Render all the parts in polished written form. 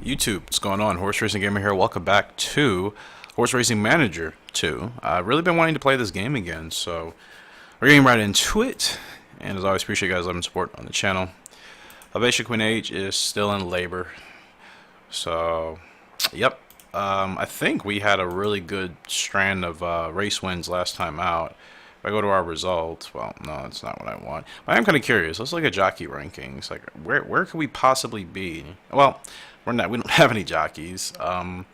YouTube, what's going on? Horse Racing Gamer here. Welcome back to Horse Racing Manager 2. I've really been wanting to play this game again, so we're getting right into it. And as always, appreciate you guys' love and support on the channel. Basic Queen Age is still in labor. So, yep. I think we had a really good strand of race wins last time out. If I go to our results, well, no, that's not what I want. But I am kind of curious. Let's look at jockey rankings. Like, where could we possibly be? Well, we don't have any jockeys. I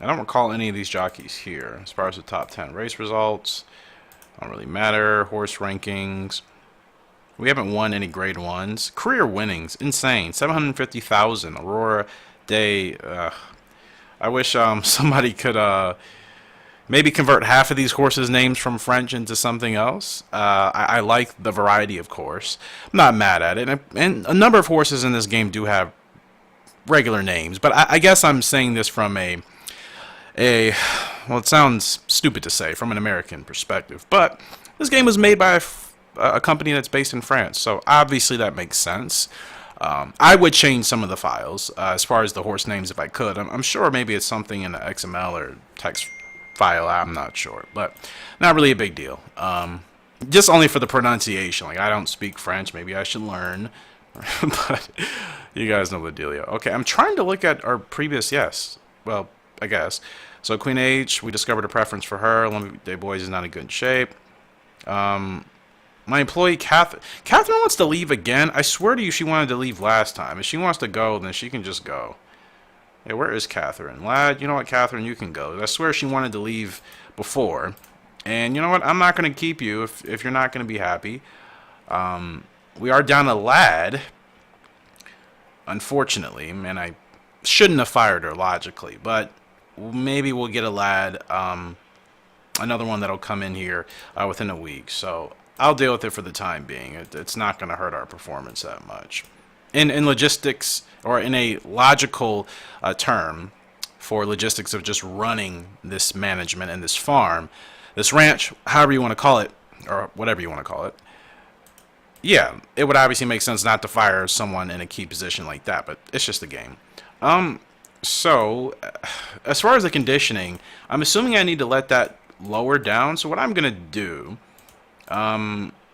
don't recall any of these jockeys here. As far as the top 10 race results, don't really matter. Horse rankings. We haven't won any grade ones. Career winnings, insane. 750,000. Aurora Day. I wish somebody could maybe convert half of these horses' names from French into something else. I like the variety, of course. I'm not mad at it. And a number of horses in this game do have regular names, but I guess I'm saying this from well, it sounds stupid to say from an American perspective, but this game was made by a company that's based in France, so obviously that makes sense. I would change some of the files as far as the horse names if I could. I'm sure maybe it's something in the XML or text file, I'm not sure, but not really a big deal. Just only for the pronunciation. Like, I don't speak French, maybe I should learn. But you guys know the dealio. Okay, I'm trying to look at our previous, yes. Well, I guess. So Queen H, we discovered a preference for her. Olympic Day Boys is not in good shape. My employee, Catherine wants to leave again. I swear to you, she wanted to leave last time. If she wants to go, then she can just go. Hey, where is Catherine? Lad, you know what, Catherine, you can go. I swear she wanted to leave before. And you know what, I'm not going to keep you if you're not going to be happy. We are down a lad, unfortunately, and I shouldn't have fired her logically, but maybe we'll get a lad, another one that'll come in here within a week, so I'll deal with it for the time being. It's not going to hurt our performance that much. In logistics, or in a logical term for logistics of just running this management and this farm, this ranch, however you want to call it, or whatever you want to call it, yeah, it would obviously make sense not to fire someone in a key position like that, but it's just a game. So, as far as the conditioning, I'm assuming I need to let that lower down. So what I'm going to do,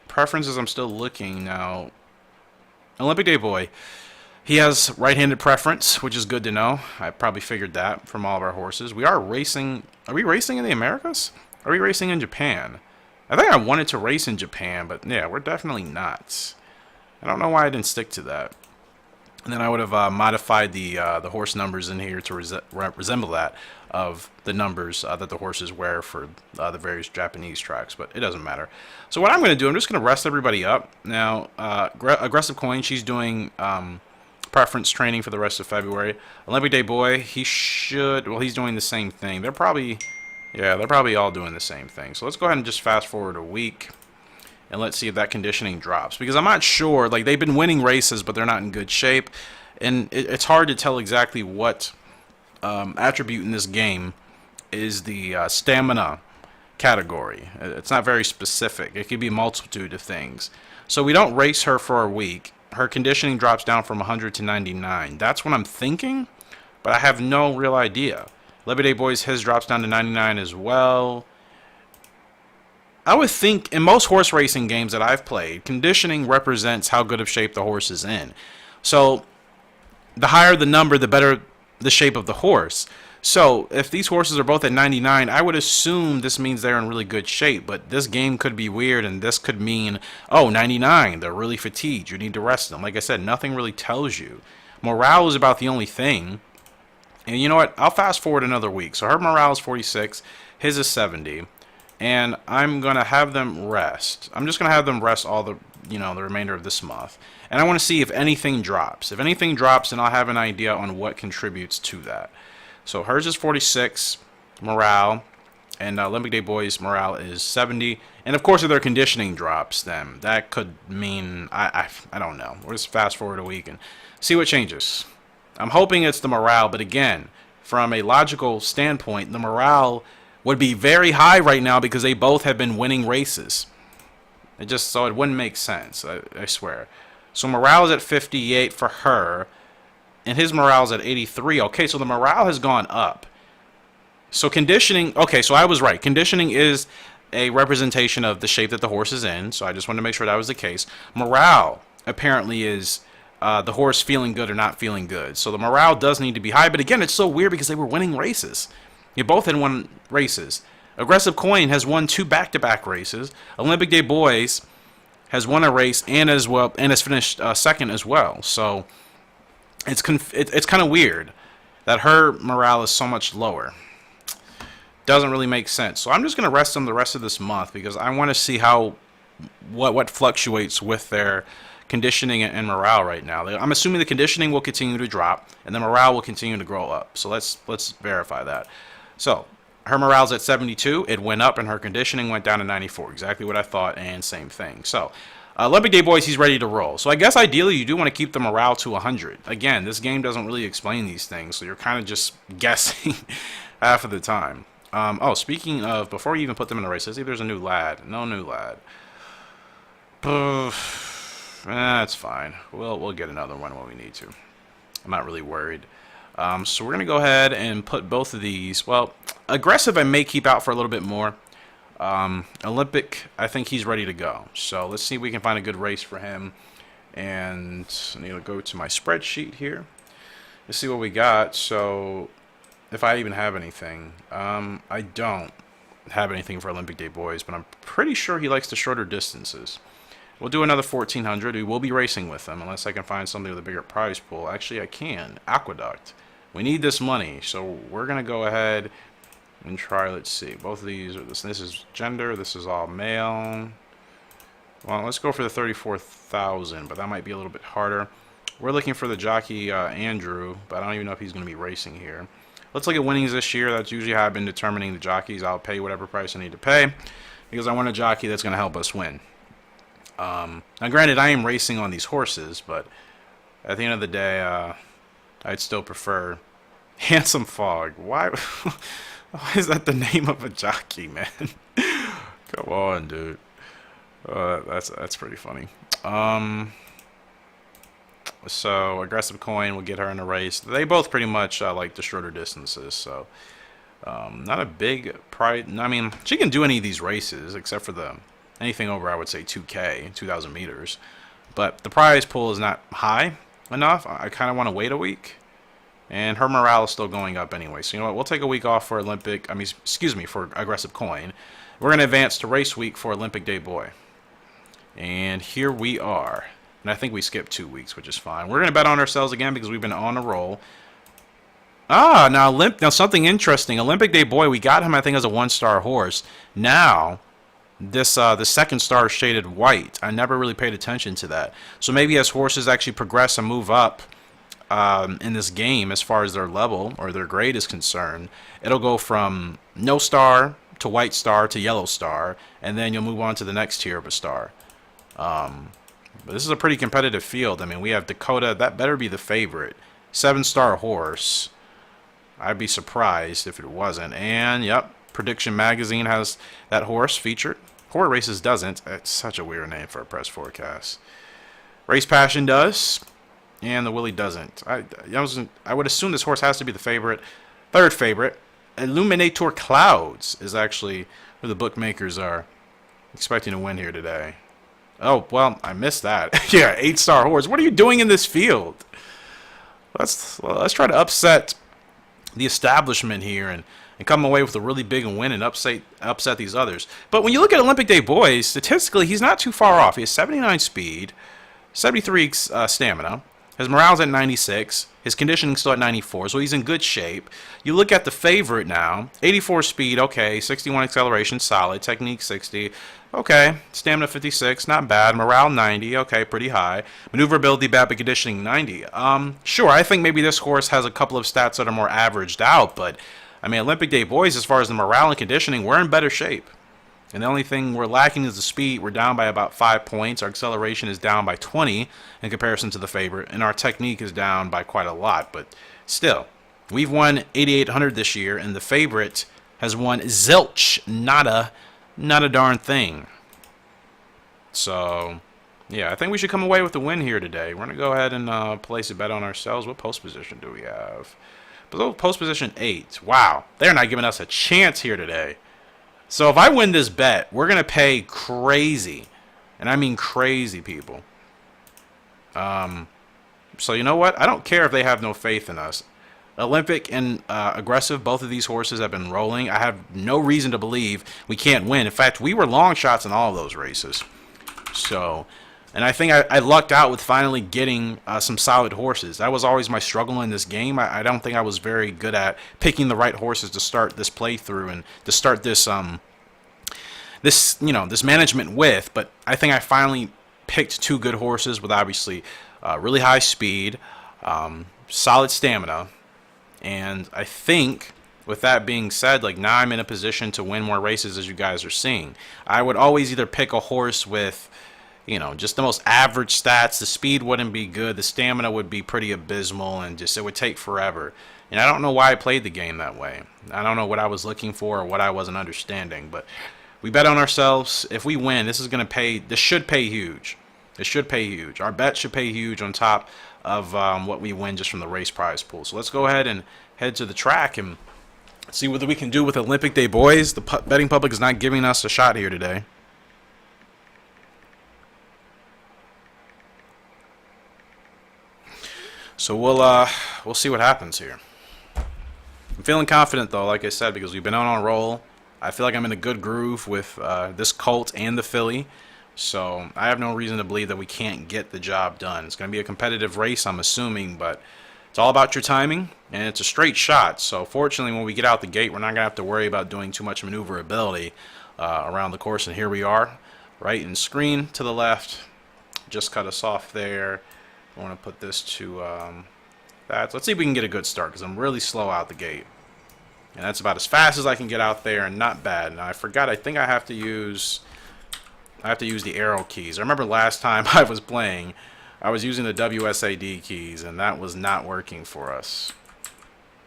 preferences, I'm still looking now. Olympic Day Boy, he has right-handed preference, which is good to know. I probably figured that from all of our horses. We are racing, are we racing in the Americas? Are we racing in Japan? I think I wanted to race in Japan, but yeah, we're definitely not. I don't know why I didn't stick to that. And then I would have modified the horse numbers in here to resemble that of the numbers that the horses wear for the various Japanese tracks, but it doesn't matter. So what I'm going to do, I'm just going to rest everybody up. Now, Aggressive Coin, she's doing preference training for the rest of February. Olympic Day Boy, he should, well, he's doing the same thing. They're probably... yeah, they're probably all doing the same thing. So let's go ahead and just fast forward a week. And let's see if that conditioning drops. Because I'm not sure. Like, they've been winning races, but they're not in good shape. And it's hard to tell exactly what attribute in this game is the stamina category. It's not very specific. It could be a multitude of things. So we don't race her for a week. Her conditioning drops down from 100 to 99. That's what I'm thinking. But I have no real idea. Day Boys, his drops down to 99 as well. I would think in most horse racing games that I've played, conditioning represents how good of shape the horse is in. So the higher the number, the better the shape of the horse. So if these horses are both at 99, I would assume this means they're in really good shape. But this game could be weird, and this could mean, oh, 99, they're really fatigued. You need to rest them. Like I said, nothing really tells you. Morale is about the only thing. And you know what? I'll fast forward another week. So her morale is 46. His is 70. And I'm going to have them rest. I'm just going to have them rest all the remainder of this month. And I want to see if anything drops. If anything drops, then I'll have an idea on what contributes to that. So hers is 46 morale. And Olympic Day Boys' morale is 70. And of course, if their conditioning drops, then that could mean, I don't know. We'll just fast forward a week and see what changes. I'm hoping it's the morale, but again, from a logical standpoint, the morale would be very high right now because they both have been winning races. So it wouldn't make sense, I swear. So morale is at 58 for her, and his morale's at 83. Okay, so the morale has gone up. So conditioning, okay, so I was right. Conditioning is a representation of the shape that the horse is in, so I just wanted to make sure that was the case. Morale apparently is the horse feeling good or not feeling good. So the morale does need to be high, but again, it's so weird because they were winning races. They both had won races. Aggressive Coin has won 2 back-to-back races. Olympic Day Boys has won a race and has finished second as well. So it's kind of weird that her morale is so much lower. Doesn't really make sense. So I'm just going to rest them the rest of this month because I want to see what fluctuates with their conditioning and morale right now. I'm assuming the conditioning will continue to drop and the morale will continue to grow up. So let's verify that. So her morale's at 72. It went up and her conditioning went down to 94. Exactly what I thought, and same thing. So Olympic Day Boys, he's ready to roll. So I guess ideally you do want to keep the morale to 100. Again, this game doesn't really explain these things, so you're kind of just guessing half of the time. Oh, speaking of, before you even put them in a race, let's see if there's a new lad. No new lad. That's fine. We'll get another one when we need to. I'm not really worried. So we're going to go ahead and put both of these. Well, aggressive I may keep out for a little bit more. Olympic, I think he's ready to go. So let's see if we can find a good race for him. And I need to go to my spreadsheet here. Let's see what we got. So if I even have anything. I don't have anything for Olympic Day Boys, but I'm pretty sure he likes the shorter distances. We'll do another 1400. We will be racing with him unless I can find something with a bigger prize pool. Actually, I can. Aqueduct. We need this money, so we're going to go ahead and try. Let's see. Both of these are this is gender. This is all male. Well, let's go for the 34,000, but that might be a little bit harder. We're looking for the jockey Andrew, but I don't even know if he's going to be racing here. Let's look at winnings this year. That's usually how I've been determining the jockeys. I'll pay whatever price I need to pay because I want a jockey that's going to help us win. Now, granted, I am racing on these horses, but at the end of the day, I'd still prefer Handsome Fog. Why is that the name of a jockey, man? Come on, dude. That's pretty funny. So Aggressive Coin will get her in a race. They both pretty much like the shorter distances, so not a big price. I mean, she can do any of these races except for anything over, I would say, 2K, 2,000 meters. But the prize pool is not high enough. I kind of want to wait a week. And her morale is still going up anyway. So you know what? We'll take a week off for for Aggressive Coin. We're going to advance to race week for Olympic Day Boy. And here we are. And I think we skipped 2 weeks, which is fine. We're going to bet on ourselves again because we've been on a roll. Now something interesting. Olympic Day Boy, we got him, I think, as a 1-star horse. Now, the second star is shaded white. I never really paid attention to that. So maybe as horses actually progress and move up in this game as far as their level or their grade is concerned, it'll go from no star to white star to yellow star, and then you'll move on to the next tier of a star. But this is a pretty competitive field. I mean, we have Dakota. That better be the favorite. 7-star horse. I'd be surprised if it wasn't. And, yep, Prediction Magazine has that horse featured. Horror Races doesn't. It's such a weird name for a press forecast. Race Passion does. And the Willie doesn't. I would assume this horse has to be the favorite. Third favorite. Illuminator Clouds is actually who the bookmakers are expecting to win here today. Oh, well, I missed that. Yeah, 8-star horse. What are you doing in this field? Let's try to upset the establishment here and come away with a really big win and upset these others. But when you look at Olympic Day Boys, statistically, he's not too far off. He has 79 speed, 73 stamina. His morale's at 96. His conditioning's still at 94, so he's in good shape. You look at the favorite now. 84 speed, okay. 61 acceleration, solid. Technique, 60. Okay. Stamina, 56. Not bad. Morale, 90. Okay, pretty high. Maneuverability, bad, but conditioning, 90. Sure, I think maybe this horse has a couple of stats that are more averaged out, but, I mean, Olympic Day Boys, as far as the morale and conditioning, we're in better shape. And the only thing we're lacking is the speed. We're down by about 5 points. Our acceleration is down by 20 in comparison to the favorite. And our technique is down by quite a lot. But still, we've won 8,800 this year. And the favorite has won zilch. Not a darn thing. So, Yeah, I think we should come away with the win here today. We're going to go ahead and place a bet on ourselves. What post position do we have? Below post position 8. Wow, they're not giving us a chance here today. So if I win this bet, we're going to pay crazy. And I mean crazy, people. So you know what? I don't care if they have no faith in us. Olympic and Aggressive, both of these horses have been rolling. I have no reason to believe we can't win. In fact, we were long shots in all of those races. So, and I think I lucked out with finally getting some solid horses. That was always my struggle in this game. I don't think I was very good at picking the right horses to start this playthrough and to start this this management with. But I think I finally picked two good horses with obviously really high speed, solid stamina, and I think with that being said, like now I'm in a position to win more races, as you guys are seeing. I would always either pick a horse with, you know, just the most average stats. The speed wouldn't be good, the stamina would be pretty abysmal, and just it would take forever. And I don't know why I played the game that way. I don't know what I was looking for or what I wasn't understanding, but we bet on ourselves. If we win, this is going to pay. This should pay huge. It should pay huge. Our bet should pay huge on top of what we win just from the race prize pool. So let's go ahead and head to the track and see what we can do with Olympic Day boys. The betting public is not giving us a shot here today. So we'll see what happens here. I'm feeling confident though, like I said, because we've been on a roll. I feel like I'm in a good groove with this colt and the filly. So I have no reason to believe that we can't get the job done. It's going to be a competitive race, I'm assuming, but it's all about your timing, and it's a straight shot. So fortunately, when we get out the gate, we're not going to have to worry about doing too much maneuverability around the course. And here we are, right in screen to the left. Just cut us off there. I want to put this to that. Let's see if we can get a good start, because I'm really slow out the gate. And that's about as fast as I can get out there, and not bad. Now I forgot, I think I have to use the arrow keys. I remember last time I was playing, I was using the WSAD keys, and that was not working for us.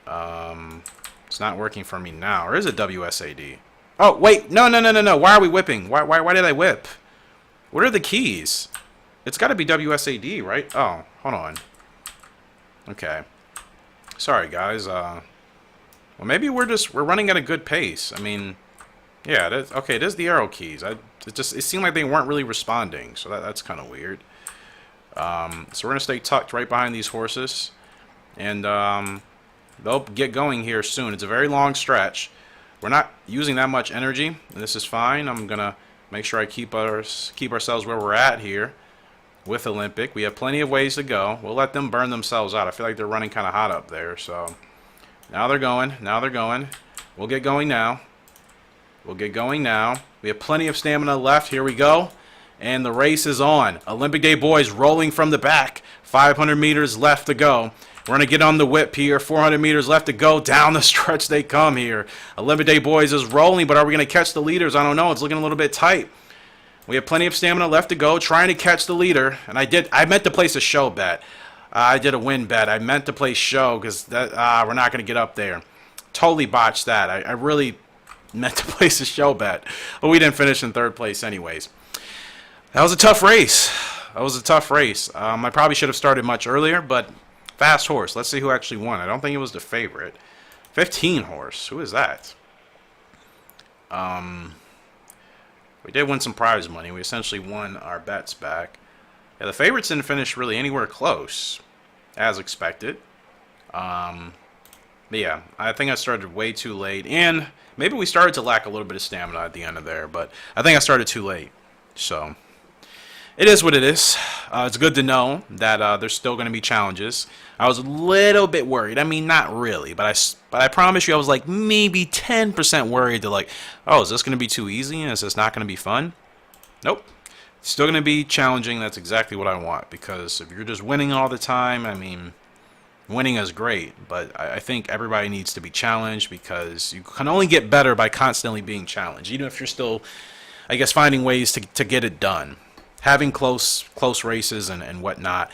It's not working for me now. Or is it WSAD? Oh, wait. No. Why are we whipping? Why did I whip? What are the keys? It's got to be WSAD, right? Oh, hold on. Okay. Sorry, guys. Well, maybe we're running at a good pace. I mean, yeah, okay, it is the arrow keys. It seemed like they weren't really responding, so that's kind of weird. So we're gonna stay tucked right behind these horses, and they'll get going here soon. It's a very long stretch. We're not using that much energy, and this is fine. I'm gonna make sure I keep ourselves where we're at here with Olympic. We have plenty of ways to go. We'll let them burn themselves out. I feel like they're running kind of hot up there. So now they're going. Now they're going. We'll get going now. We'll get going now. We have plenty of stamina left. Here we go. And the race is on. Olympic Day boys rolling from the back. 500 meters left to go. We're going to get on the whip here. 400 meters left to go. Down the stretch they come here. Olympic Day boys is rolling, but are we going to catch the leaders? I don't know. It's looking a little bit tight. We have plenty of stamina left to go. Trying to catch the leader. And I meant to place a show bet. I did a win bet. I meant to place show because we're not going to get up there. Totally botched that. I really meant to place a show bet, but we didn't finish in third place anyways. That was a tough race. I probably should have started much earlier, but fast horse. Let's see who actually won. I don't think it was the favorite. 15 horse. Who is that? We did win some prize money. We essentially won our bets back. Yeah, the favorites didn't finish really anywhere close, as expected. But yeah, I think I started way too late, and maybe we started to lack a little bit of stamina at the end of there, but I think I started too late. So it is what it is. It's good to know that there's still going to be challenges. I was a little bit worried. I mean, not really, but I promise you, I was like maybe 10% worried to like, oh, is this going to be too easy? Is this not going to be fun? Nope. It's still going to be challenging. That's exactly what I want, because if you're just winning all the time, I mean, winning is great, but I think everybody needs to be challenged, because you can only get better by constantly being challenged, even if you're still, I guess, finding ways to get it done. Having close races and whatnot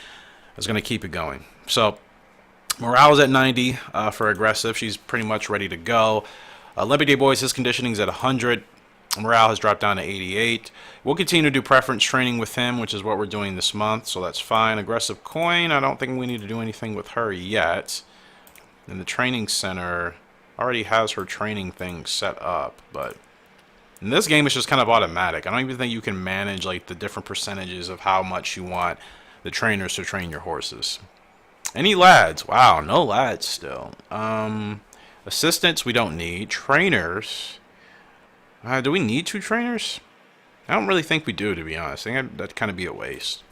is going to keep it going. So morale is at 90 for Aggressive. She's pretty much ready to go. Olympic Day boys, his conditioning's at 100. Morale has dropped down to 88. We'll continue to do preference training with him, which is what we're doing this month, so that's fine. Aggressive Coin, I don't think we need to do anything with her yet. And the training center already has her training thing set up, but in this game it's just kind of automatic. I don't even think you can manage like the different percentages of how much you want the trainers to train your horses. Any lads? Wow, no lads still. Assistants we don't need. Trainers. Do we need 2 trainers? I don't really think we do, to be honest. I think that'd kind of be a waste.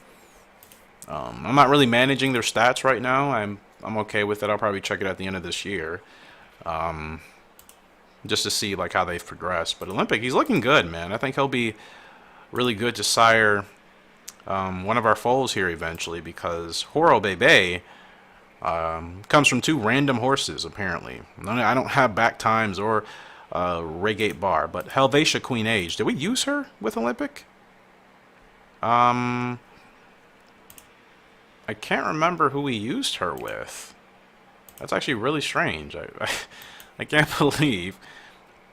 I'm not really managing their stats right now. I'm okay with it. I'll probably check it at the end of this year, just to see like how they've progressed. But Olympic, he's looking good, man. I think he'll be really good to sire one of our foals here eventually, because Horo Bebe comes from 2 random horses apparently. I don't have back times or Regate Bar, but Helvetia Queen Age. Did we use her with Olympic? I can't remember who we used her with. That's actually really strange. I can't believe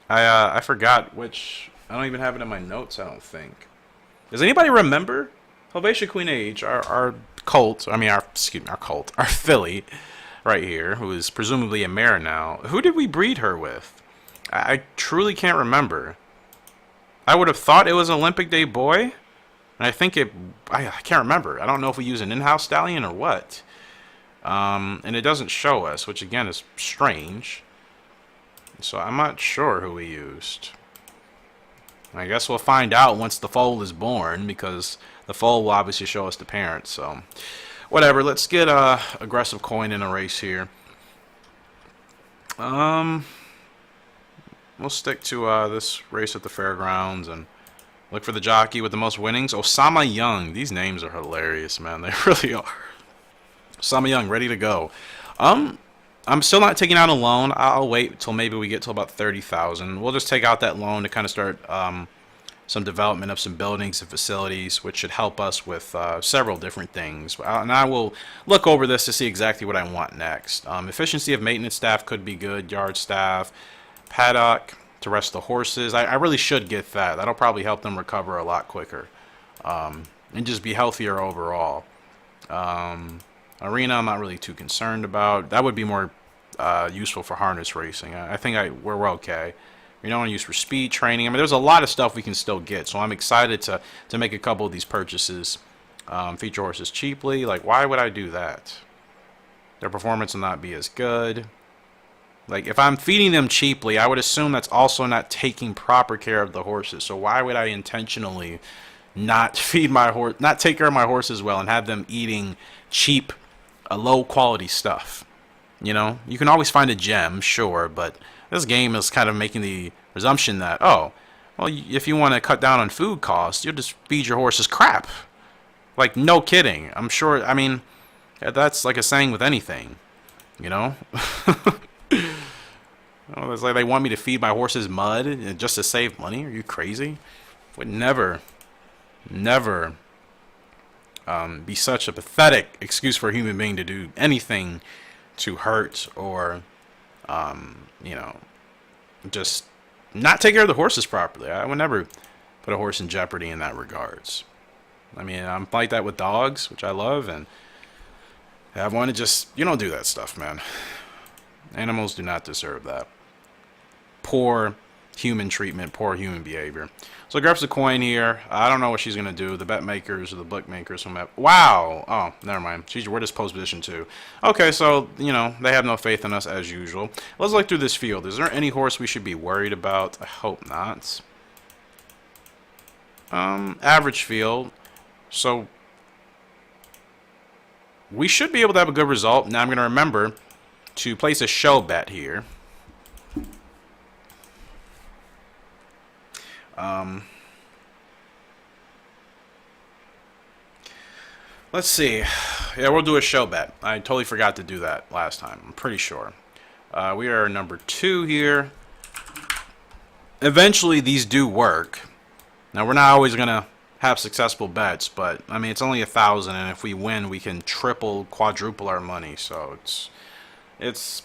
I forgot which. I don't even have it in my notes, I don't think. Does anybody remember Helvetia Queen Age, our colt? I mean, our colt, our filly, right here, who is presumably a mare now. Who did we breed her with? I truly can't remember. I would have thought it was an Olympic Day boy, and I think I can't remember. I don't know if we use an in-house stallion or what. And it doesn't show us, which again is strange. So I'm not sure who we used. I guess we'll find out once the foal is born, because the foal will obviously show us the parents. So whatever. Let's get aggressive coin in a race here. We'll stick to this race at the fairgrounds and look for the jockey with the most winnings. Osama Young. These names are hilarious, man. They really are. Osama Young, ready to go. I'm still not taking out a loan. I'll wait till maybe we get to about 30,000. We'll just take out that loan to kind of start some development of some buildings and facilities, which should help us with several different things. And I will look over this to see exactly what I want next. Efficiency of maintenance staff could be good. Yard staff. Paddock to rest the horses. I really should get that. That'll probably help them recover a lot quicker, and just be healthier overall. Arena I'm not really too concerned about. That would be more useful for harness racing. I think we're okay. We don't want to use for speed training. I mean, there's a lot of stuff we can still get, so I'm excited to make a couple of these purchases. Feature horses cheaply. Like, why would I do that? Their performance will not be as good. Like, if I'm feeding them cheaply, I would assume that's also not taking proper care of the horses. So why would I intentionally not feed my horse, not take care of my horses well, and have them eating cheap, low quality stuff? You know, you can always find a gem, sure, but this game is kind of making the presumption that, oh, well, if you want to cut down on food costs, you'll just feed your horses crap. Like, no kidding. I'm sure, I mean, that's like a saying with anything, you know? Oh, it's like they want me to feed my horses mud just to save money. Are you crazy? Would never be such a pathetic excuse for a human being to do anything to hurt or, you know, just not take care of the horses properly. I would never put a horse in jeopardy in that regards. I mean, I'm like that with dogs, which I love, and I want to just, you don't do that stuff, man. Animals do not deserve that. Poor human treatment, poor human behavior. So grabs the coin here. I don't know what she's going to do. The bet makers or the bookmakers. Wow. Oh, never mind. We're just post position 2. Okay, so, you know, they have no faith in us as usual. Let's look through this field. Is there any horse we should be worried about? I hope not. Average field. So we should be able to have a good result. Now I'm going to remember to place a show bet here. Let's see. Yeah, we'll do a show bet. I totally forgot to do that last time. I'm pretty sure. We are number 2 here. Eventually, these do work. Now, we're not always going to have successful bets, but, I mean, it's only 1,000, and if we win, we can triple, quadruple our money. So, it's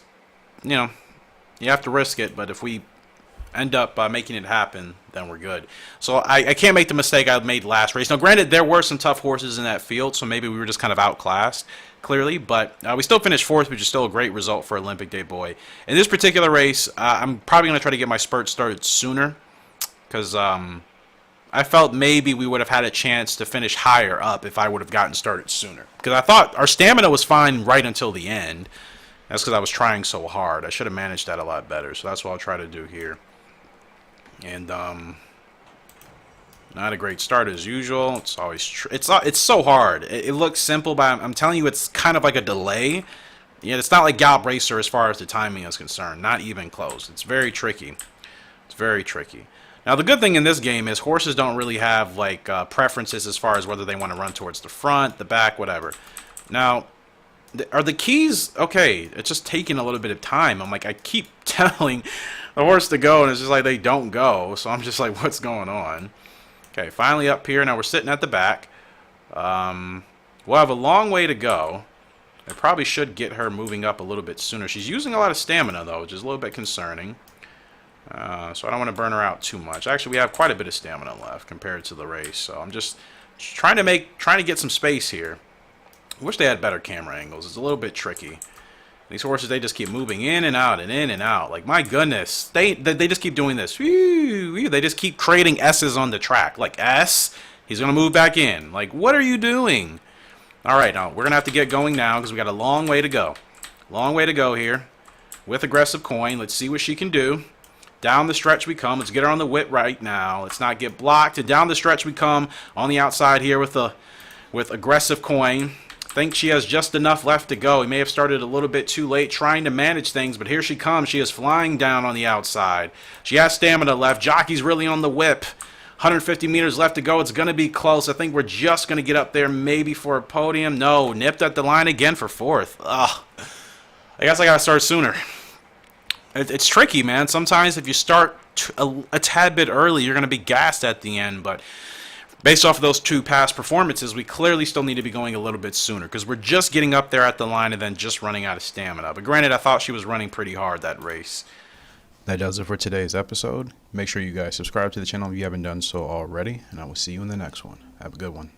you know, you have to risk it, but if we end up making it happen, then we're good. So I can't make the mistake I made last race. Now, granted, there were some tough horses in that field, so maybe we were just kind of outclassed, clearly. But we still finished fourth, which is still a great result for Olympic Day boy. In this particular race, I'm probably going to try to get my spurt started sooner, because I felt maybe we would have had a chance to finish higher up if I would have gotten started sooner. Because I thought our stamina was fine right until the end. That's because I was trying so hard. I should have managed that a lot better. So that's what I'll try to do here. And not a great start as usual. It's always it's so hard. It looks simple, but I'm telling you, it's kind of like a delay. Yeah, it's not like Gallop Racer as far as the timing is concerned. Not even close. It's very tricky. It's very tricky. Now, the good thing in this game is horses don't really have like preferences as far as whether they want to run towards the front, the back, whatever. Now, are the keys okay? It's just taking a little bit of time. I'm like, I keep telling the horse to go, and it's just like they don't go. So I'm just like, what's going on? Okay, finally up here. Now we're sitting at the back. We'll have a long way to go. I probably should get her moving up a little bit sooner. She's using a lot of stamina, though, which is a little bit concerning. So I don't want to burn her out too much. Actually, we have quite a bit of stamina left compared to the race. So I'm just trying to get some space here. I wish they had better camera angles. It's a little bit tricky. These horses, they just keep moving in and out and in and out. Like, my goodness. They just keep doing this. They just keep creating S's on the track. Like, S, he's going to move back in. Like, what are you doing? All right, now, we're going to have to get going now because we got a long way to go. Long way to go here with Aggressive Coin. Let's see what she can do. Down the stretch we come. Let's get her on the whip right now. Let's not get blocked. And down the stretch we come on the outside here with Aggressive Coin. Think she has just enough left to go. He may have started a little bit too late trying to manage things, but here she comes. She is flying down on the outside. She has stamina left. Jockey's really on the whip. 150 meters left to go. It's going to be close. I think we're just going to get up there maybe for a podium. No, nipped at the line again for fourth. Ugh. I guess I got to start sooner. It's tricky, man. Sometimes if you start a tad bit early, you're going to be gassed at the end, but based off of those two past performances, we clearly still need to be going a little bit sooner because we're just getting up there at the line and then just running out of stamina. But granted, I thought she was running pretty hard that race. That does it for today's episode. Make sure you guys subscribe to the channel if you haven't done so already, and I will see you in the next one. Have a good one.